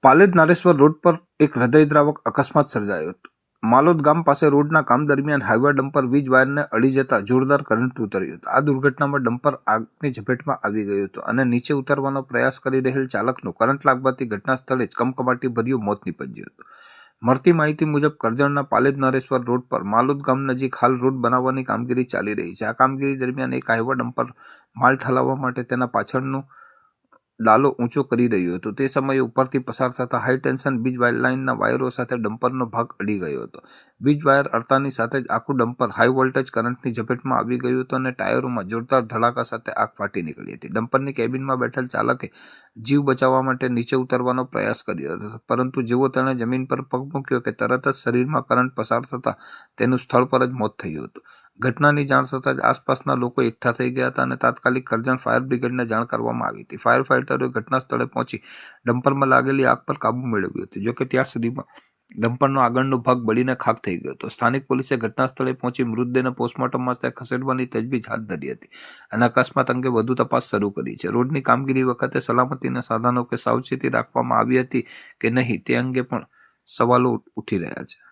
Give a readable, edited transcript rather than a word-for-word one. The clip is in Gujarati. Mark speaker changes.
Speaker 1: પાલેજ નારેશ્વર રોડ પર એક હૃદયદ્રાવક અકસ્માત સર્જાયો હતો. માલોદ ગામ પાસે રોડના કામ દરમિયાન હાઈવા ડમ્પર વીજ વાયરને અડી જતા જોરદાર કરંટ ઉતર્યો હતો. આ દુર્ઘટનામાં ડમ્પર આગની ઝપેટમાં આવી ગયું હતું અને નીચે ઉતરવાનો પ્રયાસ કરી રહેલ ચાલકનું કરંટ લાગવાથી ઘટના સ્થળે જ કમકમાટી ભર્યું મોત નીપજ્યું હતું. મળતી માહિતી મુજબ કરજણના પાલેજ નારેશ્વર રોડ પર માલોદ ગામ નજીક હાલ રોડ બનાવવાની કામગીરી ચાલી રહી છે. આ કામગીરી દરમિયાન એક હાઈવા ડમ્પર માલ ઠાલવવા માટે તેના પાછળનું ડાલો ઊંચો કરી રહ્યો હતો. તે સમયે ઉપરથી પસાર થતા હાઈ ટેન્શન વીજ લાઇનના વાયરો સાથે ડમ્પરનો ભાગ અડી ગયો હતો. વીજ વાયર અડતાની સાથે જ આખું ડમ્પર હાઈ વોલ્ટેજ કરંટની ઝપેટમાં આવી ગયું હતું અને ટાયરોમાં જોરદાર ધડાકા સાથે આગ ફાટી નીકળી હતી. ડમ્પરની કેબિનમાં બેઠેલ ચાલકે જીવ બચાવવા માટે નીચે ઉતરવાનો પ્રયાસ કર્યો હતો, પરંતુ જેવો તેણે જમીન પર પગ મૂક્યો કે તરત જ શરીરમાં કરંટ પસાર થતા તેનું સ્થળ પર જ મોત થયું હતું. ઘટનાની જાણ થતાં જ આસપાસના લોકો એકઠા થઈ ગયા હતા અને તાત્કાલિક કરજણ ફાયર બ્રિગેડને જાણ કરવામાં આવી હતી. ફાયર ફાઇટરોએ ઘટના સ્થળે પહોંચી ડમ્પરમાં લાગેલી આગ પર કાબુ મેળવ્યો હતો. જોકે ત્યાં સુધીમાં ડમ્પરનો આગળનો ભાગ બળીને ખાખ થઈ ગયો હતો. સ્થાનિક પોલીસે ઘટના સ્થળે પહોંચી મૃતદેહને પોસ્ટમોર્ટમ માટે ખસેડવાની તજવીજ હાથ ધરી હતી અને અકસ્માત અંગે વધુ તપાસ શરૂ કરી છે. રોડની કામગીરી વખતે સલામતીના સાધનો કે સાવચેતી રાખવામાં આવી હતી કે નહીં તે અંગે પણ સવાલો ઉઠી રહ્યા છે.